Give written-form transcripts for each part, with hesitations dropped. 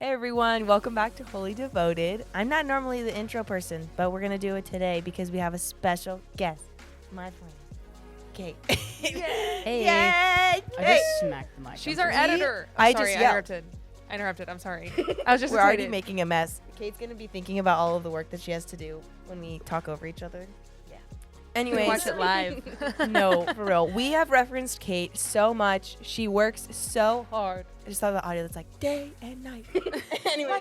Hey everyone, welcome back to Wholly Devoted. I'm not normally the intro person, but we're going to do it today because we have a special guest, my friend, Kate. Yay! Yay! I just smacked the mic. She's I'm our sorry. editor. I I'm sorry, just I yelled. interrupted. I'm sorry. I was just We're already excited. making a mess. Kate's going to be thinking about all of the work that she has to do when we talk over each other. Yeah. Anyways, Watch it live. no, for real. We have referenced Kate so much. She works so hard. I just thought of the audio that's like day and night. Anyway,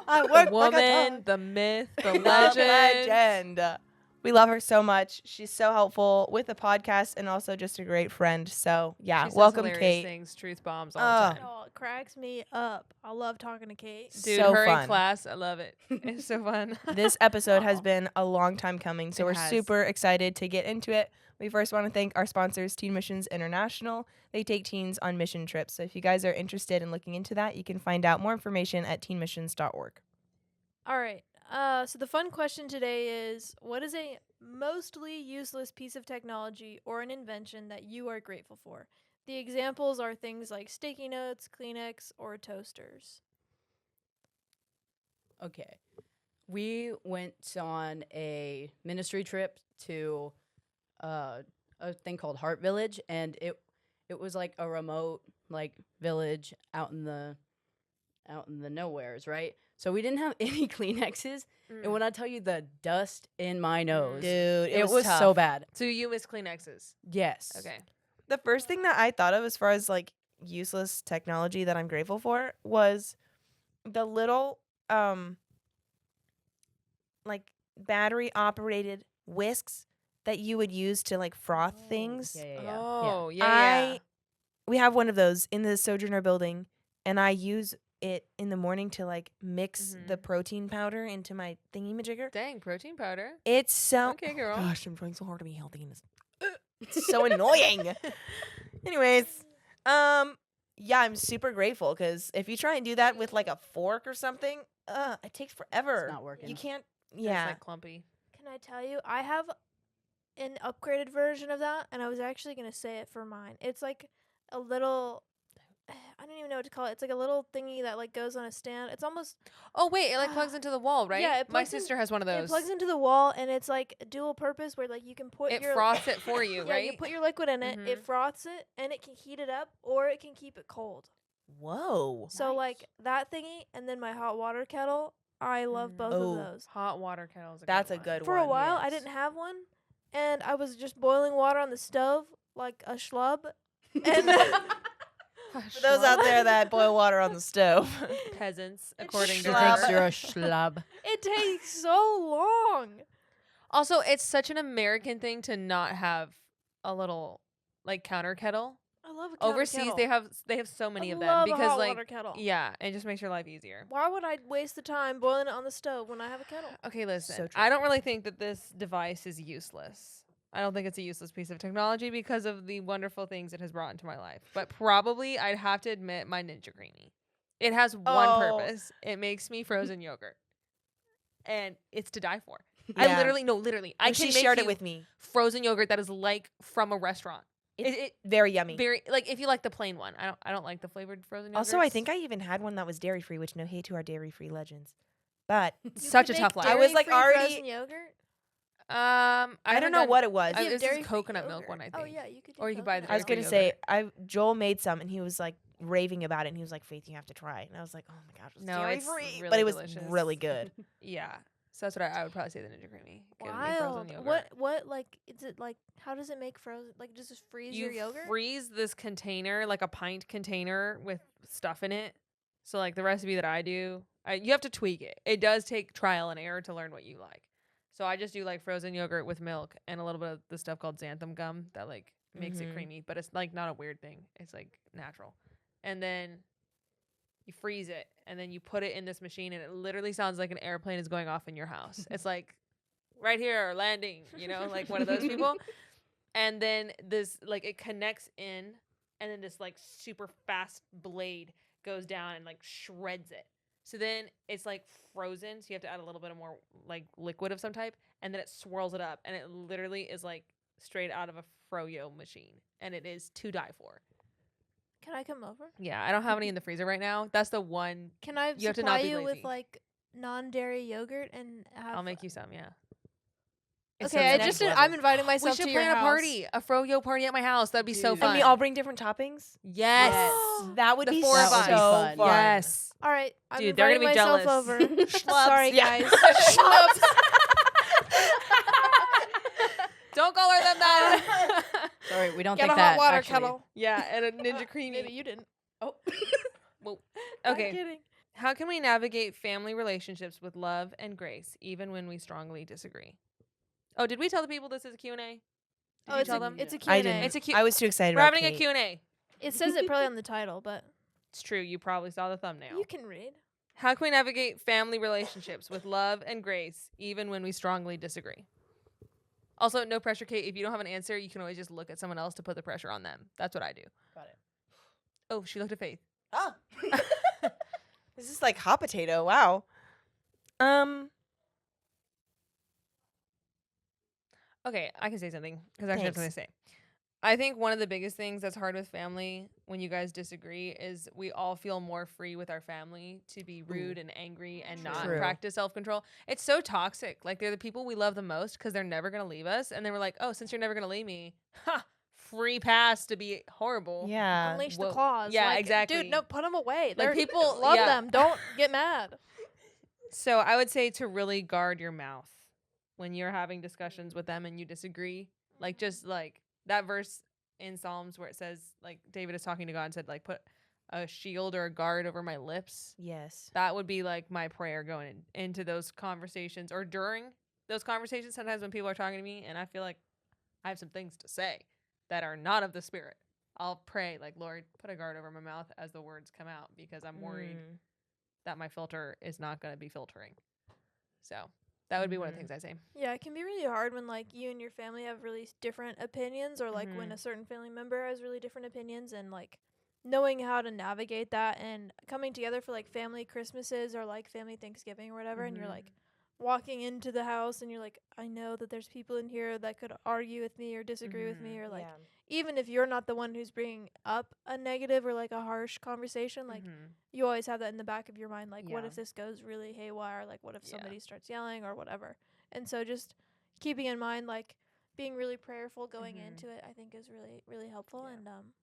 I The work like a woman, dog. the myth, the The legend. legend. We love her so much. She's so helpful with the podcast and also just a great friend. So, yeah, She says welcome, hilarious Kate. things, truth bombs all Oh. the time. Oh, it cracks me up. I love talking to Kate. Dude, so her fun. in class, I love it. It's so fun. This episode has Aw. been a long time coming, so It we're has. super excited to get into it. We first want to thank our sponsors, Teen Missions International. They take teens on mission trips. So if you guys are interested in looking into that, you can find out more information at teenmissions.org. All right. So the fun question today is, what is a mostly useless piece of technology or an invention that you are grateful for? The examples are things like sticky notes, Kleenex, or toasters. Okay. We went on a ministry trip to a thing called Heart Village, and it was like a remote village out in the nowheres, right? So we didn't have any Kleenexes, and when I tell you the dust in my nose, Dude, it was tough. so bad. So you miss Kleenexes. Yes. Okay. The first thing that I thought of as far as like useless technology that I'm grateful for was the little like battery operated whisks that you would use to like froth things. Yeah. Oh, yeah. We have one of those in the Sojourner building, and I use it in the morning to like mix the protein powder into my thingy-majigger. Dang, protein powder. It's so Okay, girl. Gosh, I'm trying so hard to be healthy in this. It's so annoying. Anyways, yeah, I'm super grateful because if you try and do that with like a fork or something, it takes forever. It's not working. You can't. It's Yeah. like clumpy. Can I tell you? I have an upgraded version of that, and I was actually going to say it for mine. It's like a little... I don't even know what to call it. It's like a little thingy that like goes on a stand. It's almost... Oh, wait, it like plugs into the wall, right? Yeah, it My plugs in- sister has one of those. It plugs into the wall, and it's like a dual purpose where like you can put It your... froths it for you, Yeah, right? you put your liquid in it, it Mhm. froths it, and it can heat it up, or it can keep it cold. Whoa. So, like, that thingy, and then my hot water kettle, I love both Oh. of those. Hot water kettles. That's a one. good For a one, while, I yes. didn't have one, and I was just boiling water on the stove like a schlub. And For those out there that boil water on the stove. Peasants, It's according She to Schlub. thinks her. you're a schlub. it takes so long. Also, it's such an American thing to not have a little like counter kettle. I love a counter Overseas, kettle. they have so many I of them love a because hot like water kettle. yeah, it just makes your life easier. Why would I waste the time boiling it on the stove when I have a kettle? Okay, listen. So true. I don't really think that this device is useless. I don't think it's a useless piece of technology because of the wonderful things it has brought into my life. But probably I'd have to admit my Ninja Creamy. It has one Oh. purpose. It makes me frozen yogurt. And it's to die for. Yeah. I literally, I And can she make shared it you with me. frozen yogurt that is like from a restaurant. It's very yummy. Very like if you like the plain one. I don't like the flavored frozen yogurt. Also, I think I even had one that was dairy free, which no hate to our dairy free legends. But You such could a tough make life. I was, like, dairy-free already- frozen yogurt. I haven't don't know done- what it was. I- You have this is dairy-free coconut milk yogurt. one, I Oh think. yeah, you could. Do Or you could buy the I was dairy-free gonna say, Joel made some, and he was like raving about it, and he was like, "Faith, you have to try." And I was like, "Oh my gosh, it's No, dairy it's free," really but it was delicious. really good. Yeah. So that's what I would probably say the Ninja Creamy. Give me frozen Wild. yogurt. What like is it like? How does it make frozen? Like does it freeze You your yogurt? freeze this container, like a pint container with stuff in it. So like the recipe that I do, you have to tweak it. It does take trial and error to learn what you like. So I just do like frozen yogurt with milk and a little bit of the stuff called xanthan gum that like makes it Mhm. creamy, but it's like not a weird thing. It's like natural. And then you freeze it and then you put it in this machine and it literally sounds like an airplane is going off in your house. It's like right here landing, like one of those people. And then this like it connects in and then this like super fast blade goes down and like shreds it. So then it's like frozen, so you have to add a little bit of more like liquid of some type, and then it swirls it up, and it literally is like straight out of a froyo machine, and it is to die for. Can I come over? Yeah, I don't have any in the freezer right now. That's the one. Can I You have to supply not be you lazy. with like non-dairy yogurt and have? I'll make you some. Yeah. It's Okay, I next just level. I'm inviting We myself should to your plan a house. party, a froyo party at my house. That'd be so Dude. fun. And we all bring different toppings. Yes. That would The be four so of us. That would be fun. fun. Yes. All right, I'm Dude, they're inviting gonna be myself jealous. over. Schlubs. Sorry, Yeah. guys. Schlubs. Don't call her them that. Sorry, we don't Get think a that. hot water actually. kettle. Yeah, and a Ninja Creamy. Maybe you didn't. Oh. Well, I'm okay. kidding. How can we navigate family relationships with love and grace, even when we strongly disagree? Oh, did we tell the people this is a Q&A? Did Oh, you it's tell a, them? it's a I Q&A. didn't. It's a Q- I was too excited We're about having a Kate. Q&A. It says it probably on the title, but It's true. You probably saw the thumbnail. you can read. How can we navigate family relationships with love and grace, even when we strongly disagree? Also, no pressure, Kate. If you don't have an answer, you can always just look at someone else to put the pressure on them. That's what I do. Got it. Oh, she looked at Faith. Oh. This is like hot potato. Wow. Okay, I can say something because I actually have something to Thanks. say. I think one of the biggest things that's hard with family when you guys disagree is we all feel more free with our family to be rude and angry and not True. practice self-control. It's so toxic. Like, they're the people we love the most because they're never going to leave us. And then we're like, oh, since you're never going to leave me, free pass to be horrible. Yeah. Unleash whoa. the claws. Yeah, like, exactly. Dude, no, put them away. Like, They're people- love yeah. them. Don't get mad. So I would say to really guard your mouth when you're having discussions with them and you disagree. Like, just like that verse in Psalms where it says, like, David is talking to God and said, like, put a shield or a guard over my lips. Yes. That would be like my prayer going into those conversations or during those conversations. Sometimes when people are talking to me and I feel like I have some things to say that are not of the spirit, I'll pray, like, Lord, put a guard over my mouth as the words come out because I'm worried that my filter is not going to be filtering. So that would be one of the things I say. Yeah, it can be really hard when like you and your family have really different opinions, or like when Mhm. a certain family member has really different opinions, and like knowing how to navigate that and coming together for like family Christmases or like family Thanksgiving or whatever, and you're Mhm. like walking into the house and you're like, I know that there's people in here that could argue with me or disagree with me, or like even if you're not the one who's bringing up a negative or like a harsh conversation, like you always have that in the back of your mind, like what Yeah. if this goes really haywire, like what if Yeah. somebody starts yelling or whatever. And so just keeping in mind, like being really prayerful going Mhm. into it, I think is really, really helpful. Yeah. And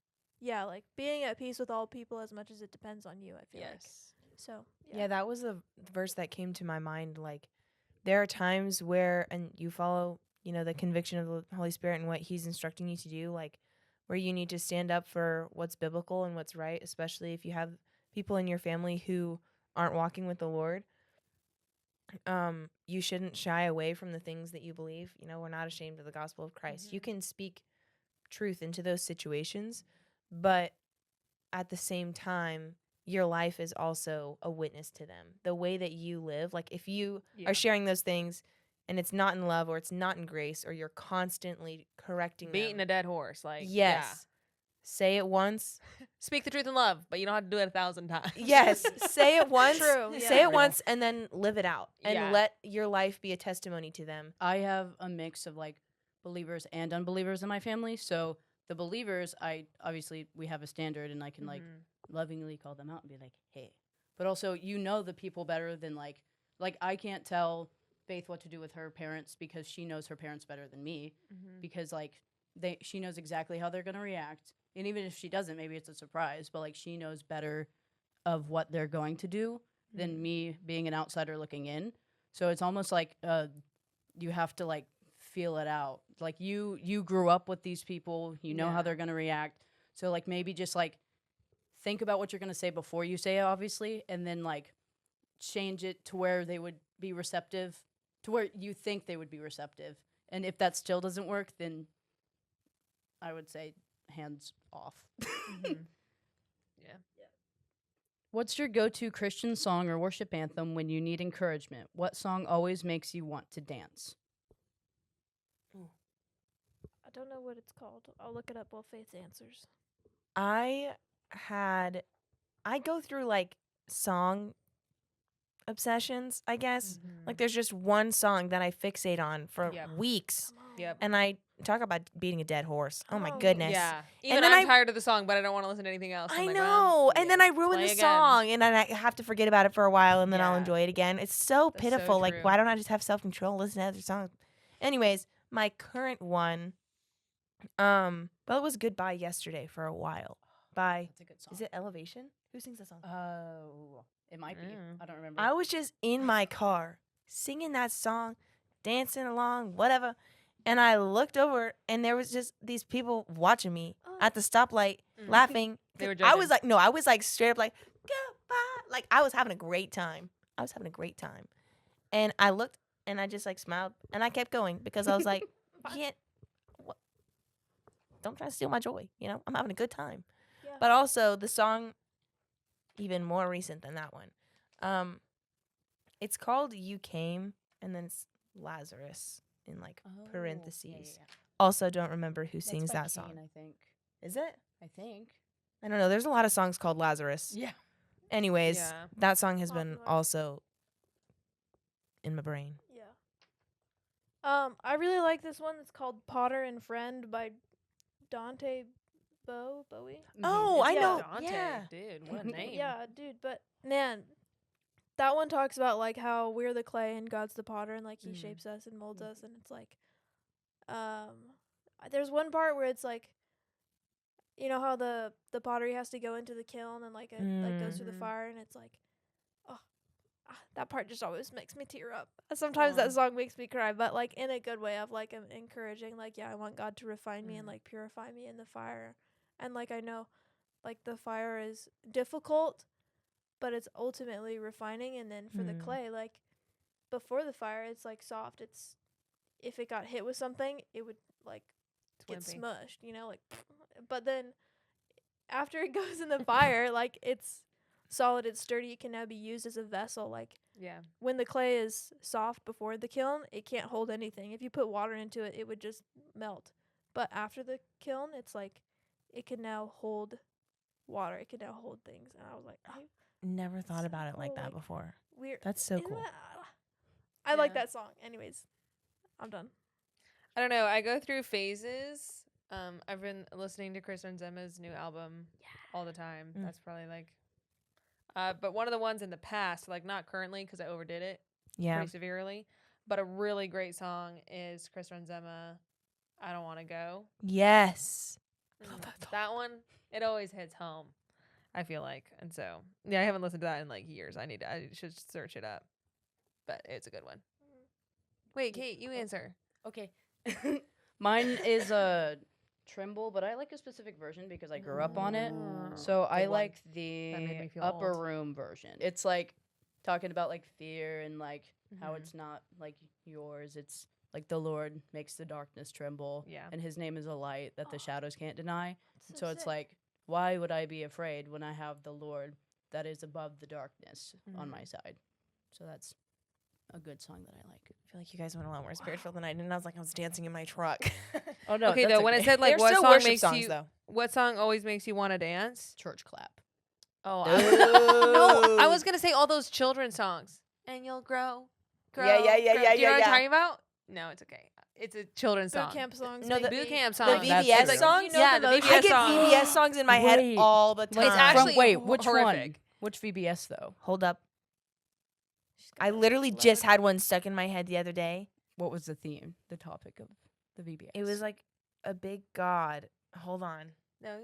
yeah, like being at peace with all people as much as it depends on you, I feel like. So Yeah, that was the verse that came to my mind. Like, there are times where, and you follow, the conviction of the Holy Spirit and what He's instructing you to do, like, where you need to stand up for what's biblical and what's right, especially if you have people in your family who aren't walking with the Lord. You shouldn't shy away from the things that you believe. We're not ashamed of the gospel of Christ. You can speak truth into those situations, but at the same time, your life is also a witness to them. The way that you live, like if you Yeah. are sharing those things and it's not in love or it's not in grace, or you're constantly correcting Beating them. a dead horse. Like, Yes. Say it once. yeah. Speak the truth in love, but you don't have to do it 1,000 times. Yes. Say it once. True, Say yeah. it once and then live it out. And Yeah. let your life be a testimony to them. I have a mix of like believers and unbelievers in my family. So the believers, we have a standard, and I can like lovingly call them out and be like, hey. But also, the people better than like I can't tell Faith what to do with her parents because she knows her parents better than me, because like she knows exactly how they're gonna react, and even if she doesn't, maybe it's a surprise. But like she knows better of what they're going to do than me being an outsider looking in. So it's almost like you have to like feel it out. Like you grew up with these people, you know how Yeah. they're gonna react. So like maybe just like think about what you're gonna say before you say it, obviously, and then like change it to where they would be receptive, to where you think they would be receptive. And if that still doesn't work, then I would say hands off. Yeah. What's your go-to Christian song or worship anthem when you need encouragement? What song always makes you want to dance? I don't know what it's called. I'll look it up while Faith answers. I go through like song obsessions, I guess. Mhm. Like there's just one song that I fixate on for Yep. weeks. Come on. Yep. And I talk about beating a dead horse. Oh my Oh, goodness. Yeah. Even then I'm I- tired of the song, but I don't want to listen to anything else. I I'm like, know. well, And then I ruin play the again. song and then I have to forget about it for a while and then I'll Yeah. enjoy it again. It's so That's so pitiful. Like true. why don't I just have self-control and listen to other songs? Anyways, my current one well it was Goodbye Yesterday for a while. By That's a good song. is it Elevation? Who sings that song? Oh, it might be. Mm. I don't remember. I was just in my car singing that song, dancing along, whatever. And I looked over and there was just these people watching me at the stoplight Mm. laughing. They were 'Cause I judging. was like, no, I was like straight up like, goodbye. Like I was having a great time. And I looked and I just like smiled and I kept going because I was like, you can't, what? Don't try to steal my joy. You know, I'm having a good time. Yeah. But also the song, even more recent than that one. It's called You Came, and then it's Lazarus in like parentheses. Also, don't remember who sings that song. I think. Is it? I think. I don't know. There's a lot of songs called Lazarus. Yeah. Anyways, Yeah. that song has been Popular. also in my brain. Yeah. I really like this one. It's called Potter and Friend by Dante Bowie. Oh, I Yeah. know. Dante, Yeah. dude, what a name. Yeah, dude, but man, that one talks about like how we're the clay and God's the potter and like he Mhm. shapes us and molds us, and it's like there's one part where it's like, you know how the pottery has to go into the kiln and like it like goes through the Mhm. fire, and it's like, that part just always makes me tear up. Sometimes Aw. that song makes me cry, but like in a good way of like encouraging, like, yeah, I want God to refine me and like purify me in the fire. And like I know like the fire is difficult, but it's ultimately refining. And then for the clay, like before the fire, it's like soft. It's if it got hit with something, it would like get Wimpy. smushed, you know, like but then after it goes in the fire, like it's solid, it's sturdy, it can now be used as a vessel. Like Yeah. when the clay is soft before the kiln, it can't hold anything. If you put water into it, it would just melt. But after the kiln, it's like it can now hold water. It can now hold things. And I was like, Never thought So about it like cool, that like- before. weird. That's so Isn't cool. that- I like Yeah. that song. Anyways, I'm done. I don't know. I go through phases. I've been listening to Chris Benzema's new album all the time. Mm. That's probably like, but one of the ones in the past, like not currently because I overdid it Yeah. pretty severely, but a really great song is Chris Benzema, I Don't Want to Go. Yes. That one, it always hits home, I feel like. And so, yeah, I haven't listened to that in like years. I should search it up, but it's a good one. Wait, Kate, you answer. Okay. Mine is a Trimble, but I like a specific version because I grew up on it. So I one. like That made me the feel upper old. room version. It's like talking about like fear and like how Mhm. it's not like yours. It's like the Lord makes the darkness tremble. Yeah. And his name is a light that the shadows can't deny. So it's sick. like, why would I be afraid when I have the Lord that is above the darkness on Mhm. my side? So that's a good song that I like. I feel like you guys went a lot more spiritual than I did. And I was like, I was dancing in my truck. Oh no. Okay, that's though, when it okay. said like They're what still song worship makes songs, you, though. what song always makes you want to dance? church clap. Oh, Boo. I was gonna say all those children's songs. And you'll grow. Yeah, yeah, yeah, grow. yeah, Do you know yeah, what yeah. I'm talking about? No, it's okay. It's a children's Boot song. camp songs. No, make the Boot me- camp The song. That's VBS true. songs? You know Yeah, the the most- I VBS get songs. VBS songs in my head Wait. all the time. It's actually wait, hor- which horrific. one? Which VBS though? Hold up. She's got I that literally loud- just had one stuck in my head the other day. What was the theme? The topic of the VBS? It was like a big god. Hold on. No,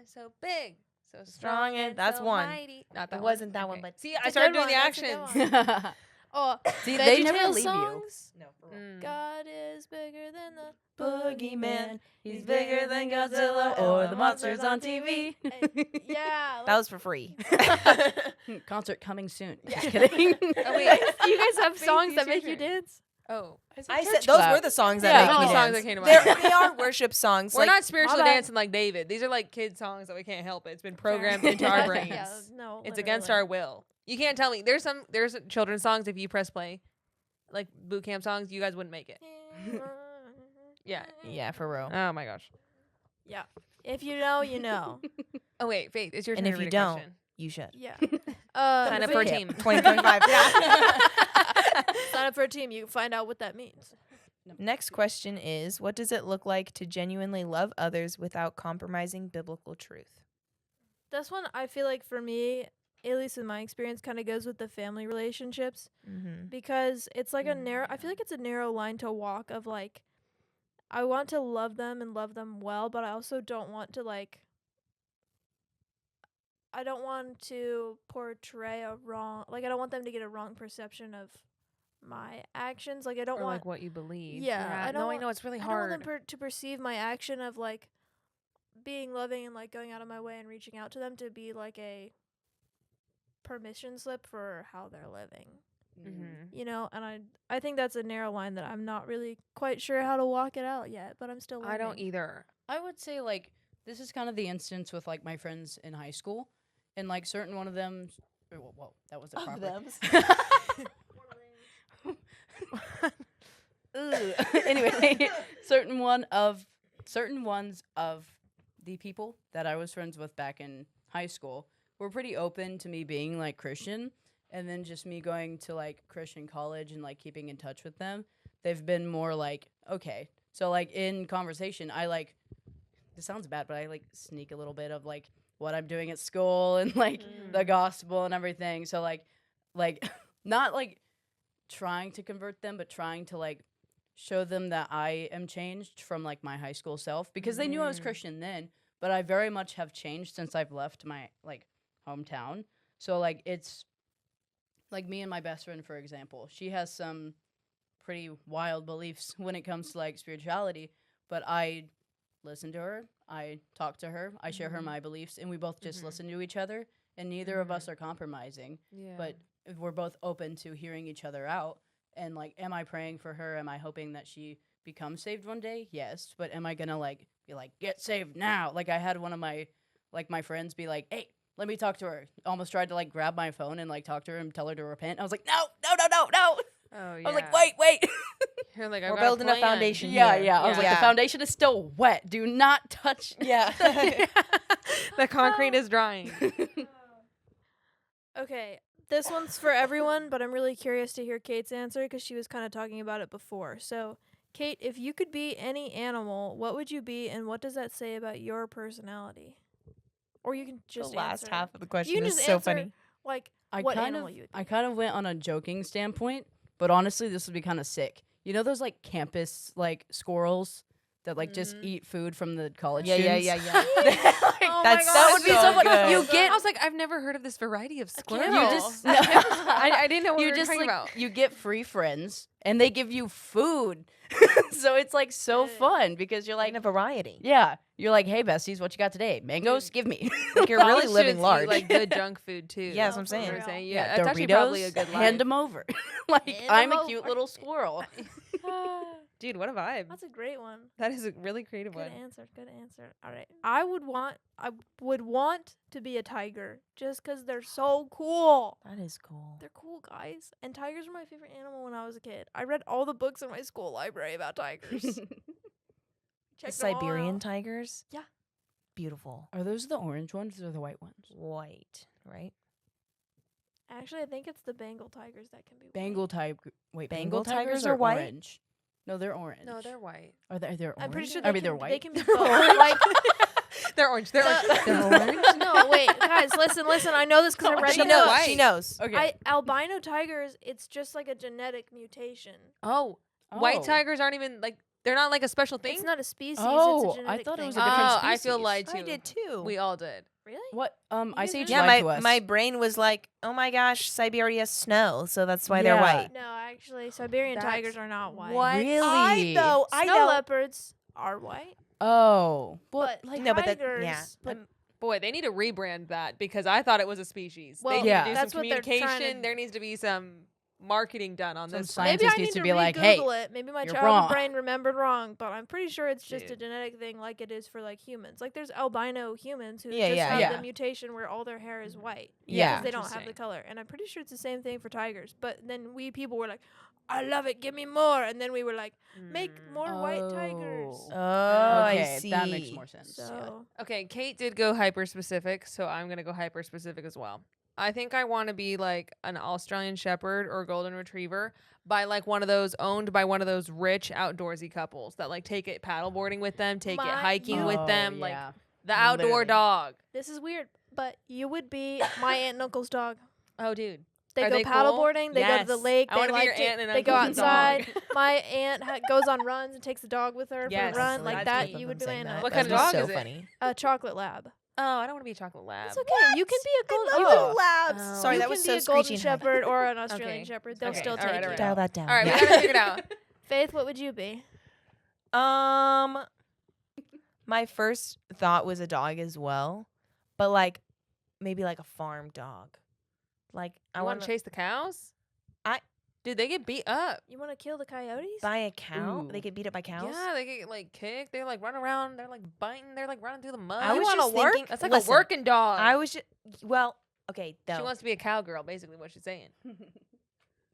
so big, so Strong, strong, and and that's so one. mighty. Not that It one. wasn't that one, Okay. but see, It's I a started good doing the one, that's a good actions. one. Oh, See, they never VeggieTales leave you. songs. No, for real. Mm. God is bigger than the Boogeyman. He's bigger than Godzilla or the monsters on TV. Yeah. That was for free. Concert coming soon. Just kidding. Oh, wait. Do you guys have Faith, songs you that say make you your turn. dance? Oh, I said those were the songs that Yeah. make Those me are the songs dance. that came to my They're- mind. They are worship songs. we're like, not spiritually bad. dancing like David. These are like kid songs that we can't help it. It's been programmed into our brains. Yeah, no, It's against our will. You can't tell me. There's children's songs if you press play, like boot camp songs. You guys wouldn't make it. Yeah. Yeah, for real. Oh my gosh. If you know, you know. Oh wait, Faith, it's your And turn if to you read a don't, question. you should. Yeah. Sign up for a Camp. team. 2025. Yeah. Sign up for a team. You can find out what that means. Next question is, what does it look like to genuinely love others without compromising biblical truth? This one, I feel like for me, at least in my experience, kind of goes with the family relationships Mm-hmm. because it's like a narrow. I feel like it's a narrow line to walk of like, I want to love them and love them well, but I also don't want to like. I don't want to portray a wrong. Like I don't want them to get a wrong perception of my actions. Like I don't Or want. like what you believe. Yeah, I don't no, I want- know it's really I don't want hard. them to perceive my action of like being loving and like going out of my way and reaching out to them to be like a permission slip for how they're living. Mm-hmm. You know, and I think that's a narrow line that I'm not really quite sure how to walk it out yet, but I'm still learning. I don't either. I would say like this is kind of the instance with like my friends in high school, and like certain one of them. Whoa, that was a proper. Anyway, certain ones of the people that I was friends with back in high school were pretty open to me being like Christian, and then just me going to like Christian college and like keeping in touch with them. They've been more like, okay. So like in conversation, I like this sounds bad, but I like sneak a little bit of like what I'm doing at school and like the gospel and everything. So like not like trying to convert them, but trying to like show them that I am changed from like my high school self, because they knew I was Christian then, but I very much have changed since I've left my like hometown. So like it's like me and my best friend, for example, she has some pretty wild beliefs when it comes to like spirituality, but I listen to her, I talk to her, I share her my beliefs, and we both just listen to each other, and neither of us are compromising, Yeah. but we're both open to hearing each other out. And like, am I praying for her? Am I hoping that she becomes saved one day? Yes. But am I gonna like be like, get saved now? Like I had one of my friends be like, hey, let me talk to her. Almost tried to like grab my phone and like talk to her and tell her to repent. I was like, no. Oh yeah. I was like, wait. You're like, We're building a foundation Yeah. here. I was like, Yeah. the foundation is still wet. Do not touch. Yeah. The concrete is drying. Okay, this one's for everyone, but I'm really curious to hear Kate's answer because she was kind of talking about it before. So, Kate, if you could be any animal, what would you be, and what does that say about your personality? Or you can just the last answer. half of the question can is just so answer, funny. Like, I what kind animal of you would I be. kind of went on a joking standpoint, but honestly, this would be kind of sick. You know those like campus like squirrels that like just eat food from the college Yeah. students? Oh That's my that God, would be so so good. good. You get I was like, I've never heard of this variety of squirrel. camel. You just I didn't know what you we were just talking like about. you get free friends and they give you food. So it's like so Good. fun because you're like, Like a variety. yeah, you're like, hey besties, what you got today? Mangoes, give me. Like you're really College living students eat, large. like good junk food too. Yeah, that's what I'm for saying. real. Yeah, that's actually probably a Doritos, good hand life. them over. Like Hand I'm 'em a cute over. little squirrel. Dude, what a vibe. That's a great one. That is a really creative Good one. answer. Good answer. All right. I would want to be a tiger just 'cause they're so cool. That is cool. They're cool guys. And tigers were my favorite animal when I was a kid. I read all the books in my school library about tigers. The Checked them all Siberian out. tigers? Yeah. Beautiful. Are those the orange ones or the white ones? White, right? Actually, I think it's the Bengal tigers that can be white. Bengal tiger. Wait, Bengal Bengal tigers tigers are are white? orange. No, they're orange. No, they're white. Are they? They're orange. I'm pretty sure I they mean, they're can, white. they can be both. Like, They're orange. They're orange. the- They're orange. no, wait, guys, listen. I know this because I read She the knows. book. She knows. Okay. Albino tigers, it's just like a genetic mutation. Oh, white tigers aren't even like they're not like a special thing. It's not a species. Oh, it's a I genetic thought it thing. was a different Oh, I feel species. lied to. I did too. We all did. Really? What? I guys say you didn't just Yeah, lied to my us. my brain was like, oh my gosh, Siberia snow, so that's why they're Yeah. white. No, actually, Siberian That's- tigers are not white. What? Really? I know. Snow leopards are white, Oh, but like No, but that- tigers. yeah. But Boy, they need to rebrand that because I thought it was a species. Well, they need yeah. to do that's some what they're trying communication. to- There needs to be some marketing done on Some this. science- maybe I Scientists need needs to to be like, hey, Google it. Maybe my you're childhood wrong. brain remembered wrong, but I'm pretty sure it's just a Dude. genetic thing, like it is for like humans. Like there's albino humans who Yeah, just yeah, have yeah. the mutation where all their hair is white. Yeah. because they don't have the Interesting. color. And I'm pretty sure it's the same thing for tigers. But then we people were like, I love it, give me more. And then we were like, make more white tigers. Oh. Oh, Okay, I see. that makes more sense. So Okay, Kate did go hyper specific, so I'm gonna go hyper specific as well. I think I want to be like an Australian Shepherd or Golden Retriever by like one of those owned by one of those rich outdoorsy couples that like take it paddleboarding with them, take it hiking with them, like the outdoor Literally. dog. This is weird, but you would be my aunt and uncle's dog. Oh, dude. They Are go they cool? paddleboarding. They go to the Yes. lake. I They wanna be your like aunt and they go uncle's dog. outside. My aunt goes on runs and takes the dog with her Yes. for a run. Like That's that, me. you would be my aunt. and What uncle. kind of dog so is it? funny. A chocolate lab. Oh, I don't want to be a chocolate lab. It's okay. You can be a golden. I You love can, labs. Oh. Sorry, you that can was be so a golden screeching. shepherd or an Australian Okay. shepherd. They'll Okay. still All take right, you. all right. Dial that down. All right, Yeah. we gotta figure it out. Faith, what would you be? My first thought was a dog as well, but like maybe like a farm dog. Like I I want want to chase the cows. I- Dude, they get beat up. You want to kill the coyotes? buy a cow. Ooh. They get beat up by cows. Yeah, they get like kicked. They like run around. They're like biting. They're like running through the mud. I was wanna just work? thinking. That's like listen, a working dog. I was just okay. She Though. wants to be a cowgirl, basically what she's saying.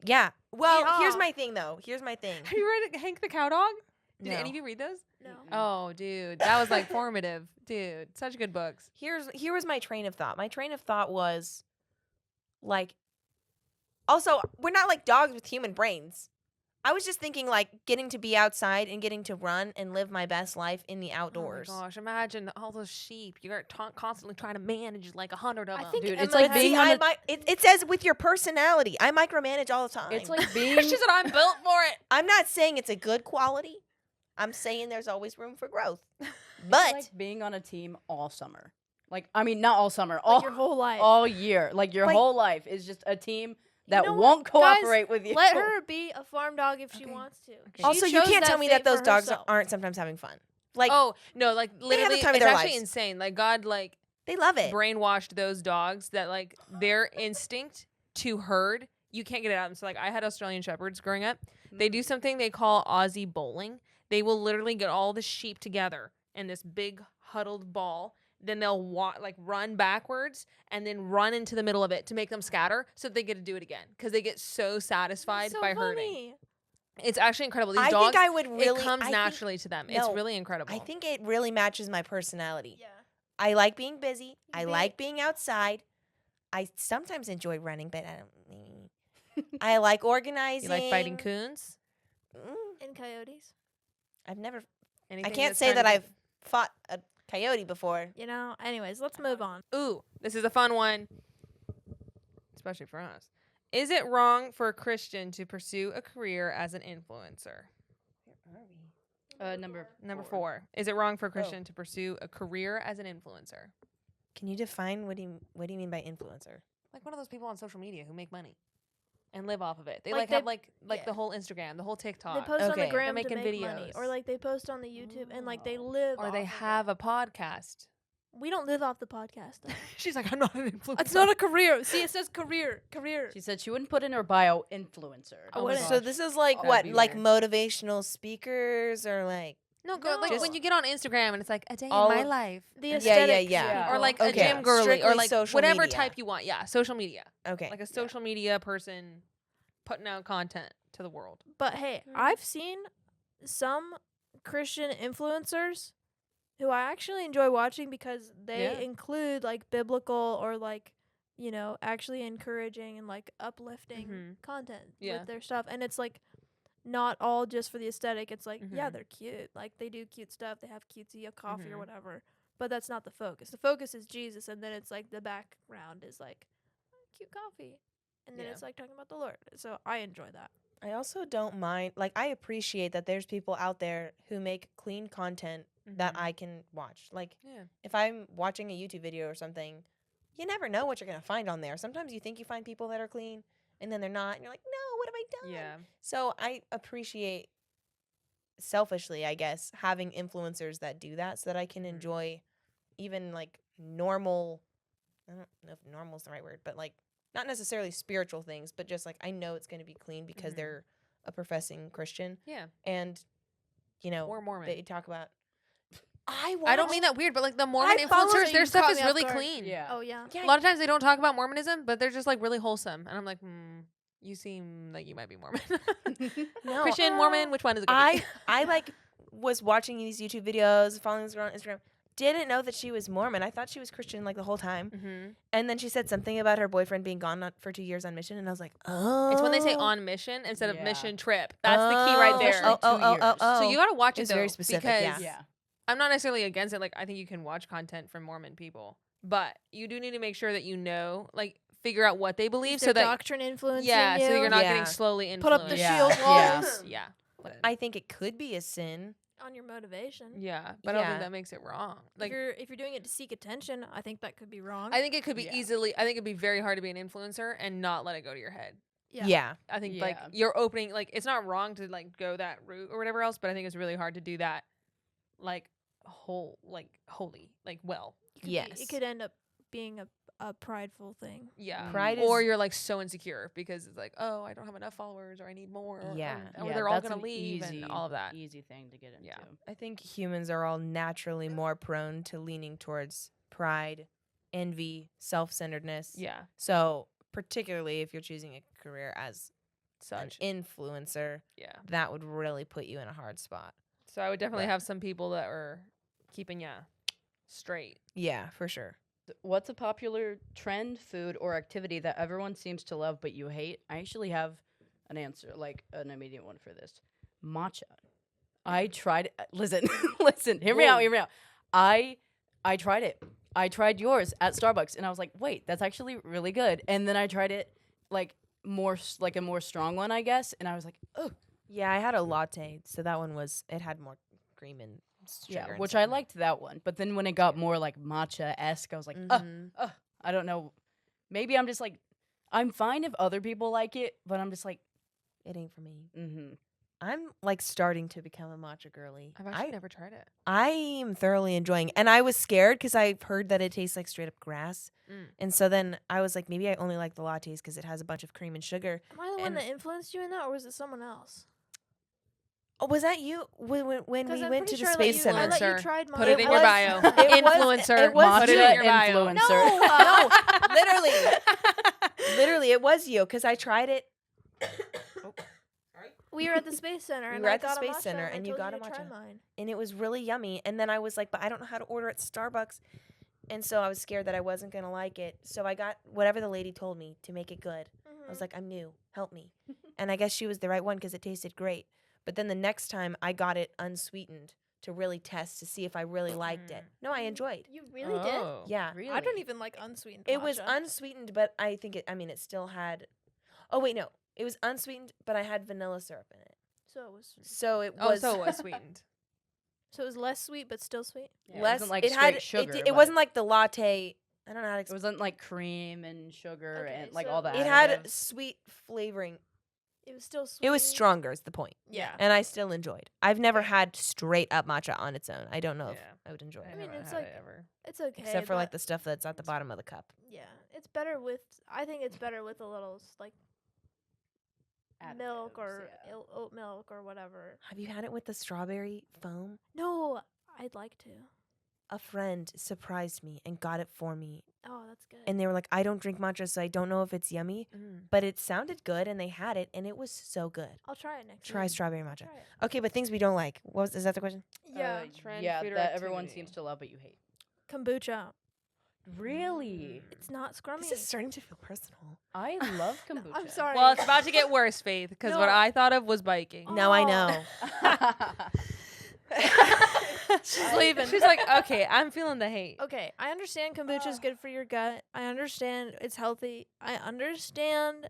Yeah. Well, here's Yeehaw. my thing though. Here's my thing. Have you read Hank the Cow Dog? Did No. any of you read those? No. Oh, dude, that was like formative. Dude, such good books. Here was my train of thought. My train of thought was like also, we're not like dogs with human brains. I was just thinking like getting to be outside and getting to run and live my best life in the outdoors. Oh my gosh, imagine all those sheep. You're constantly trying to manage like 100 of I them. think Dude, and, it's like But being see, on a- it says with your personality. I micromanage all the time. It's like being. she said I'm built for it. I'm not saying it's a good quality. I'm saying there's always room for growth. It's But like being on a team all summer. Like, I mean, not all summer, Like all your whole life. all year. Like your Like- whole life is just a team that know what? won't Guys, cooperate with you. Let her be a farm dog if she Okay. wants to. She also, you chose can't tell me that fate those for dogs herself. aren't sometimes having fun. Like Oh no, like have the literally, time of it's their actually lives. insane. Like God, like they love it. brainwashed those dogs that like their instinct to herd. You can't get it out. And so like I had Australian shepherds growing up. They do something they call Aussie bowling. They will literally get all the sheep together in this big huddled ball. Then they'll run backwards and then run into the middle of it to make them scatter so that they get to do it again because they get so satisfied So by herding. funny. It's actually incredible. These I dogs, think I would really. it comes I think- naturally to them. It's no, really incredible. I think it really matches my personality. Yeah. I like being busy. I Be- like being outside. I sometimes enjoy running, but I don't. I like organizing. you like fighting coons. Mm, And coyotes. I've never. Anything I can't that's say trying to that get- I've fought a coyote before. You know. Anyways, let's move on. Ooh, this is a fun one, especially for us. Is it wrong for a Christian to pursue a career as an influencer? Number 4. Is it wrong for a Christian to pursue a career as an influencer? Can you define what do you mean by influencer? Like one of those people on social media who make money and live off of it. They Like have they- like yeah. the whole Instagram, the whole TikTok. They post on Okay. the gram They're to making make money, or videos. like they post on the YouTube and like they live. or off they of have it. a podcast. We don't live off the podcast. Though. She's like, I'm not an influencer. It's not a career. See, it says career. She said she wouldn't put in her bio influencer. Oh my wouldn't. So gosh. this is like That'd what, be like weird. motivational speakers or like No, go like No. when you get on Instagram and it's like a day in All my of- life. The Yeah, aesthetic. yeah. Or like Okay. a gym girly, or Strictly like social whatever media. type you want. Yeah, social media, okay. like a social media person putting out content to the world. But hey, I've seen some Christian influencers who I actually enjoy watching because they Yeah. include like biblical or like, you know, actually encouraging and like uplifting Mhm. content Yeah. with their stuff. And it's like not all just for the aesthetic. It's like, yeah, Mhm. they're cute. Like they do cute stuff. They have cutesy coffee or Mhm. whatever. But that's not the focus. The focus is Jesus, and then it's like the background is like cute coffee. And then Yeah. it's like talking about the Lord. So I enjoy that. I also don't mind, like, I appreciate that there's people out there who make clean content that Mhm. I can watch. Like, Yeah. if I'm watching a YouTube video or something, you never know what you're going to find on there. Sometimes you think you find people that are clean, and then they're not, and you're like, no, what have I done? Yeah. So I appreciate, selfishly, I guess, having influencers that do that so that I can Mhm. enjoy even, like, normal, I don't know if normal is the right word, but, like, not necessarily spiritual things, but just, like, I know it's going to be clean because Mhm. they're a professing Christian. Yeah. And, you know, Or Mormon. they talk about. I don't mean that weird, but like the Mormon I follow influencers, that their you stuff caught is me off really guard. clean. Yeah. Oh yeah. Yeah, A lot of times they don't talk about Mormonism, but they're just like really wholesome, and I'm like, you seem like you might be Mormon. No, Christian, Mormon, which one is it? Gonna be? I like was watching these YouTube videos, following this girl on Instagram. didn't know that she was Mormon. I thought she was Christian like the whole time. Mm-hmm. And then she said something about her boyfriend being gone for 2 years on mission, and I was like, oh. It's when they say on mission instead of Yeah. mission trip. That's the key right there. Especially 2 years. So you gotta watch it It's though, very specific, because Yeah. I'm not necessarily against it. Like, I think you can watch content from Mormon people, but you do need to make sure that you know, like, figure out what they believe, Is so their that doctrine influencing yeah, you? so you're not Yeah. getting slowly Put influenced. up the Yeah. shield Yeah. walls Yeah, I think it could be a sin. on your motivation. yeah, but I don't think Yeah. that makes it wrong. If Like, you're doing it to seek attention, I think that could be wrong. I think it could be Yeah. easily. I think it'd be very hard to be an influencer and not let it go to your head. Yeah. I think like Yeah. you're opening, like, it's not wrong to like go that route or whatever else, but I think it's really hard to do that, like holy, like, well, Yes. It could end up being a prideful thing. yeah. Pride Or is- you're like so insecure because it's like, oh, I don't have enough followers or I need more. Or, Yeah. or Yeah, they're all that's gonna an leave easy, and all of that. Easy thing to get into. Yeah. I think humans are all naturally more prone to leaning towards pride, envy, self-centeredness. Yeah, So, particularly if you're choosing a career as such. an influencer, Yeah. that would really put you in a hard spot. So I would definitely But- have some people that are keeping straight. Yeah, for sure. What's a popular trend, food, or activity that everyone seems to love but you hate? I actually have an answer, like an immediate one for this. Matcha. I tried. Listen, listen. Hear me out. Hear me out. I tried it. I tried yours at Starbucks, and I was like, wait, that's actually really good. And then I tried it like a more strong one, I guess, and I was like, oh, Yeah, I had a latte, so that one it had more cream and sugar. yeah, and which stuff I in it. liked that one. But then when it got more like matcha-esque, I was like, Mhm. I don't know. Maybe I'm just like, I'm fine if other people like it, but I'm just like, It ain't for me. mm-hmm. I'm like starting to become a matcha girly. I've actually never tried it. I am thoroughly enjoying, and I was scared because I've heard that it tastes like straight up grass, and so then I was like, maybe I only like the lattes because it has a bunch of cream and sugar. Am I the one And- that influenced you in that, or was it someone else? Oh, was that you when we 'Cause went I'm to pretty the sure I let space you- center? I let you Influencer. tried Put mine. it in your bio. It was- Influencer. it was Put it you. in your bio. influencer. No, literally, it was you because I tried it. We were at the space center, We and were I at the got a Space matcha, Center, and and I you told got a to try matcha. mine. And it was really yummy. And then I was like, but I don't know how to order at Starbucks. And so I was scared that I wasn't going to like it. So I got whatever the lady told me to make it good. I was like, I'm new. Help me. And I guess she was the right one because it tasted great. But then the next time I got it unsweetened to really test to see if I really liked it. No, I enjoyed. You really Oh. Yeah. Really? did? I don't even like unsweetened. It was matcha. unsweetened, but I think it still had. Oh, wait, no. It was unsweetened, but I had vanilla syrup in it. So it was. So it Oh, was. so it was sweetened. So it was less sweet, but still sweet. Yeah, less. It wasn't like it straight had. sugar. It but wasn't like the latte. I don't know how to It explain. wasn't like cream and sugar Okay, and like so all that. It had additives. sweet flavoring. It was still sweet. It was stronger, is the point. Yeah. And I still enjoyed. I've never had straight up matcha on its own. I don't know if Yeah. I would enjoy I it. mean, haven't it's had like- it ever. It's okay. Except for like but the stuff that's at the bottom of the cup. yeah, it's better with. I think it's better with a little like milk Additives, or yeah. oat milk or whatever. Have you had it with the strawberry foam? No, I'd like to. A friend surprised me and got it for me. Oh, that's good. And they were like, I don't drink matcha, so I don't know if it's yummy. But it sounded good and they had it and it was so good. I'll try it next Try week. strawberry matcha. Try it. Okay, but things we don't like. Is that the question? Yeah, Trend, yeah, food, or that everyone activity. seems to love, but you hate. kombucha. Really? It's not scrummy. This is starting to feel personal. I love kombucha. I'm sorry. Well, it's about to get worse, Faith, because what No. I thought of was biking. Now I Oh. know. She's leaving. She's like, okay, I'm feeling the hate. Okay, I understand kombucha is good for your gut. I understand it's healthy. I understand.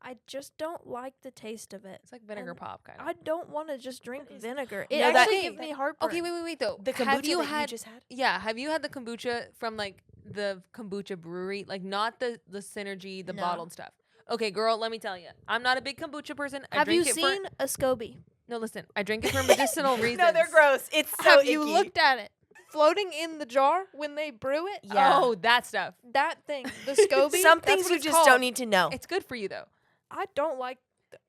I just don't like the taste of it. It's like vinegar And pop kind of. I don't want to just drink is- vinegar. No, It that- actually Okay, gives me heartburn. Okay, wait though. The kombucha have you that had? you just had? Yeah, have you had the kombucha from like the kombucha brewery? Like not the synergy, the No. bottled stuff. Okay, girl, let me tell you, I'm not a big kombucha person. I Have you drink it seen a SCOBY? No, listen, I drink it for medicinal reasons. No, they're gross. It's so Have you icky. looked at it? Floating in the jar when they brew it? Yeah. Oh, that stuff. That thing. The SCOBY? Some that's things what you it's just called. don't need to know. It's good for you though. I don't like.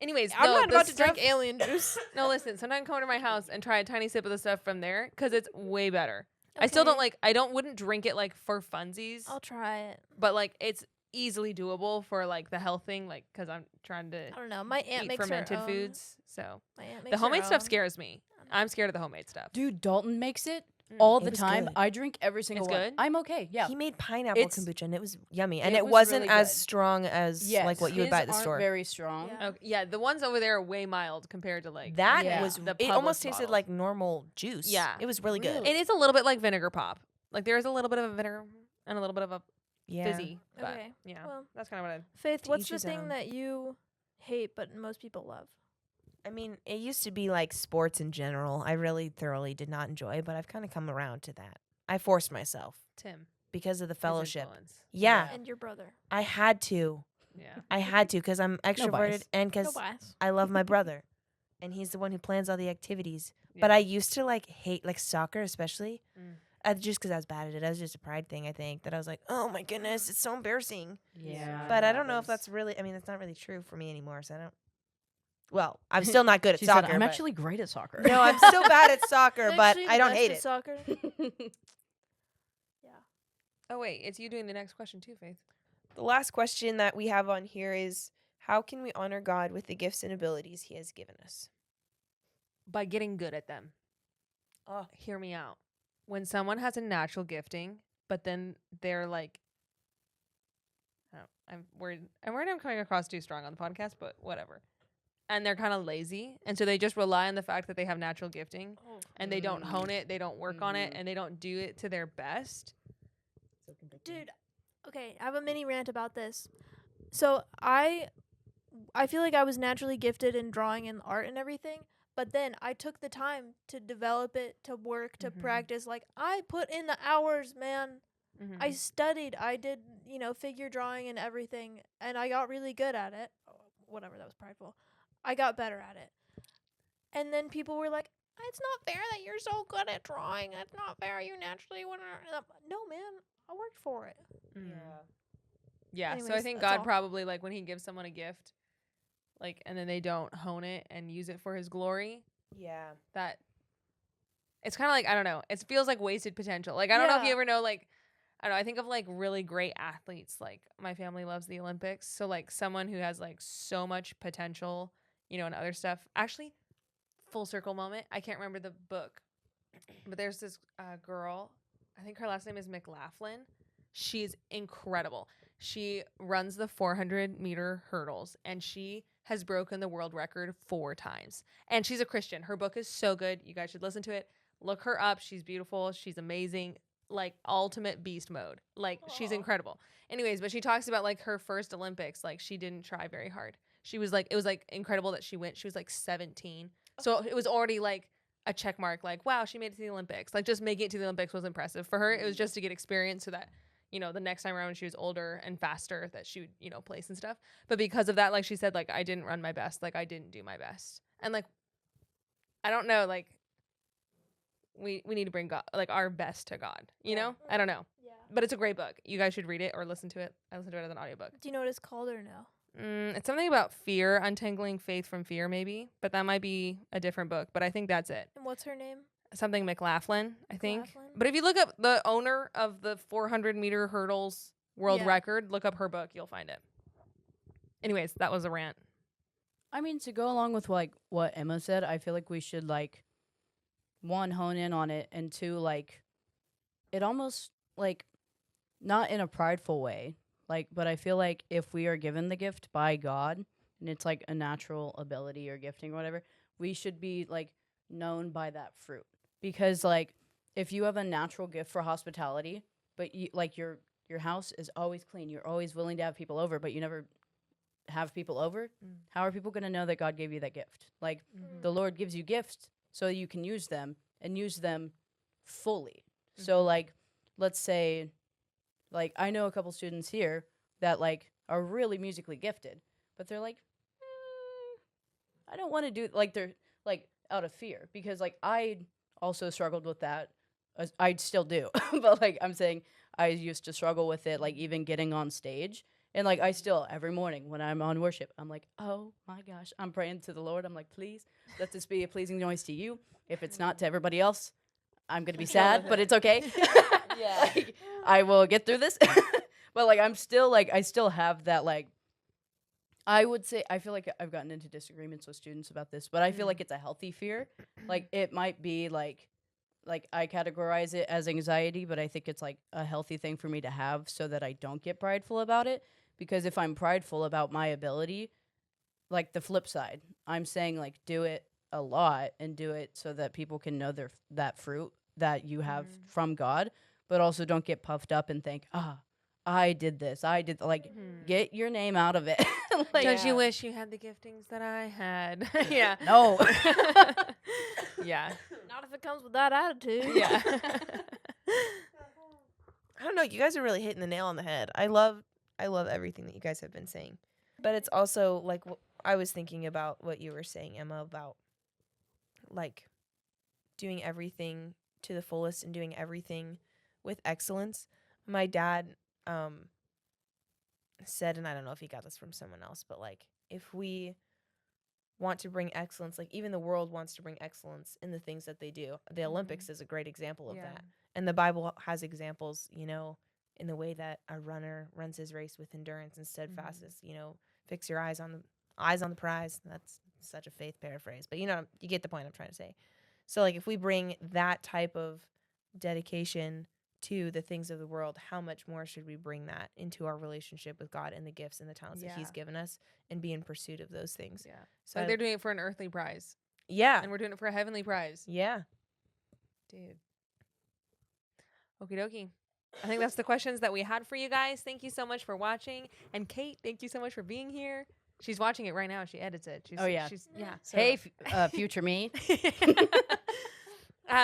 Anyways, I'm no, not the about to drink stuff- alien juice. No, listen. Sometimes come to my house and try a tiny sip of the stuff from there because it's way better. I still don't Okay. like. I wouldn't drink it like for funsies, I'll try it. but like it's easily doable for like the health thing, like because I'm trying to I don't know. My aunt eat makes fermented her own. foods. So My aunt makes the her homemade stuff own. scares me. I'm scared of the homemade stuff. Dude, Dalton makes it. all It the was time. good. I drink every single one. good? I'm okay. Yeah. He made pineapple It's- kombucha and it was yummy, and it it was wasn't really as good. strong as like what you would his buy at the aren't store. very strong. Yeah. Okay, yeah, the ones over there are way mild compared to like That Yeah. was the it. Almost Publix tasted bottles. like normal juice. Yeah. it was really good. Really? It is a little bit like vinegar pop. Like there is a little bit of a vinegar and a little bit of a Yeah, fizzy. But Okay. yeah, Well, that's kind of what I. Faith, To what's each the his thing own. that you hate but most people love? I mean, it used to be like sports in general. I really thoroughly did not enjoy, but I've kind of come around to that. I forced myself Tim. because of the his fellowship. influence. Yeah, And your brother. I had to. Yeah. I had to because I'm extroverted bias. and No because bias. I love my brother, and he's the one who plans all the activities. But I used to like hate like soccer, especially. Mm. Just because I was bad at it. That was just a pride thing, I think. That I was like, oh my goodness, it's so embarrassing. Yeah. But it I don't know if happens. that's really. I mean, that's not really true for me anymore. So I don't. Well, I'm still not good at She soccer. said, I'm but- actually great at soccer. No, I'm so bad at soccer, I'm but actually I the don't best hate at it. Soccer. Yeah. Oh wait, it's you doing the next question too, Faith. The last question that we have on here is, how can we honor God with the gifts and abilities he has given us? By getting good at them. Oh. Hear me out. When someone has a natural gifting, but then they're like, oh, I'm worried I'm coming across too strong on the podcast, but whatever. And they're kind of lazy, and so they just rely on the fact that they have natural gifting, and they don't hone it, they don't work on it, and they don't do it to their best. Dude, okay, I have a mini rant about this. So I feel like I was naturally gifted in drawing and art and everything, but then I took the time to develop it, to work, to Mhm. practice. Like I put in the hours, man. Mm-hmm. I studied. I did, figure drawing and everything, and I got really good at it. Whatever, that was prideful. I got better at it. And then people were like, "It's not fair that you're so good at drawing. It's not fair. You naturally want to." No, man. I worked for it. Yeah, so I Anyways, think that's God all. probably, like, when he gives someone a gift, like, and then they don't hone it and use it for his glory, Yeah. that it's kind of like, I don't know, it feels like wasted potential. Like, I don't know if you Yeah. ever know, like, I don't know, I think of, like, really great athletes. Like, my family loves the Olympics. So, like, someone who has, like, so much potential, and other stuff. Actually, full circle moment. I can't remember the book, but there's this girl. I think her last name is McLaughlin. She's incredible. She runs the 400-meter hurdles, and she has broken the world record 4 times. And she's a Christian. Her book is so good. You guys should listen to it. Look her up. She's beautiful. She's amazing. Like, ultimate beast mode. Like, she's incredible. Anyways, but she talks about, like, her first Olympics. Like, she didn't try very hard. She was, like, it was, like, incredible that she went. She was, like, 17. So it was already, like, a check mark. Like, wow, she made it to the Olympics. Like, just making it to the Olympics was impressive. For her, it was just to get experience so that, the next time around when she was older and faster that she would, place and stuff. But because of that, like she said, like, I didn't run my best. Like, I didn't do my best. And, like, I don't know, like, we need to bring God, like, our best to God, you know? I don't know. Yeah. But it's a great book. You guys should read it or listen to it. I listened to it as an audiobook. Do you know what it's called or no? It's something about fear, untangling faith from fear, maybe. But that might be a different book. But I think that's it. And what's her name? Something McLaughlin, I think. McLaughlin? But if you look up the owner of the 400-meter hurdles world Yeah. record, look up her book. You'll find it. Anyways, that was a rant. I mean, to go along with like what Emma said, I feel like we should like, 1, hone in on it, and 2, like, it almost like, not in a prideful way, like, but I feel like if we are given the gift by God and it's like a natural ability or gifting or whatever, we should be like known by that fruit. Because like, if you have a natural gift for hospitality, but you like your house is always clean, you're always willing to have people over, but you never have people over, how are people going to know that God gave you that gift? Like, the Lord gives you gifts so you can use them and use them fully. So like, let's say, like, I know a couple students here that like are really musically gifted, but they're like, I don't want to do, like, they're like out of fear, because like I also struggled with that. I still do, but like I'm saying, I used to struggle with it, like even getting on stage. And like I still, every morning when I'm on worship, I'm like, oh my gosh, I'm praying to the Lord. I'm like, please let this be a pleasing noise to you. If it's not to everybody else, I'm gonna be sad, but it's okay. Yeah. Like, I will get through this. But like I'm still like, I still have that, like, I would say, I feel like I've gotten into disagreements with students about this, but I feel like it's a healthy fear. Like, it might be like like I categorize it as anxiety, but I think it's like a healthy thing for me to have so that I don't get prideful about it. Because if I'm prideful about my ability, like the flip side, I'm saying like do it a lot and do it so that people can know that fruit that you have from God, but also don't get puffed up and think, I did this, I did like get your name out of it. Like, Don't you wish you had the giftings that I had? Yeah. no. Yeah. Not if it comes with that attitude. Yeah. I don't know. You guys are really hitting the nail on the head. I love everything that you guys have been saying. But it's also like I was thinking about what you were saying, Emma, about like doing everything to the fullest and doing everything with excellence. My dad said, and I don't know if he got this from someone else, but like if we want to bring excellence, like even the world wants to bring excellence in the things that they do. The Olympics is a great example of that. And the Bible has examples, you know, in the way that a runner runs his race with endurance and steadfastness, you know, fix your eyes on the prize. That's such a faith paraphrase, but you know, you get the point I'm trying to say. So like if we bring that type of dedication to the things of the world, how much more should we bring that into our relationship with God and the gifts and the talents that he's given us and be in pursuit of those things? Yeah. So Like they're doing it for an earthly prize. yeah. And we're doing it for a heavenly prize. Yeah. Dude. Okie dokie. I think that's the questions that we had for you guys. Thank you so much for watching. And Kate, thank you so much for being here. She's watching it right now. She edits it. Oh, yeah. So. Hey, future me.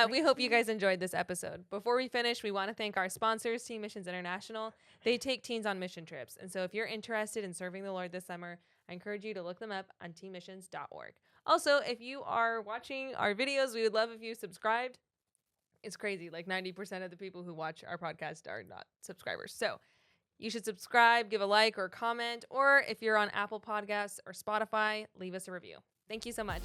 We hope you guys enjoyed this episode. Before we finish, we want to thank our sponsors, Teen Missions International. They take teens on mission trips. And so if you're interested in serving the Lord this summer, I encourage you to look them up on teenmissions.org. Also, if you are watching our videos, we would love if you subscribed. It's crazy. Like 90% of the people who watch our podcast are not subscribers. So you should subscribe, give a like or comment, or if you're on Apple Podcasts or Spotify, leave us a review. Thank you so much.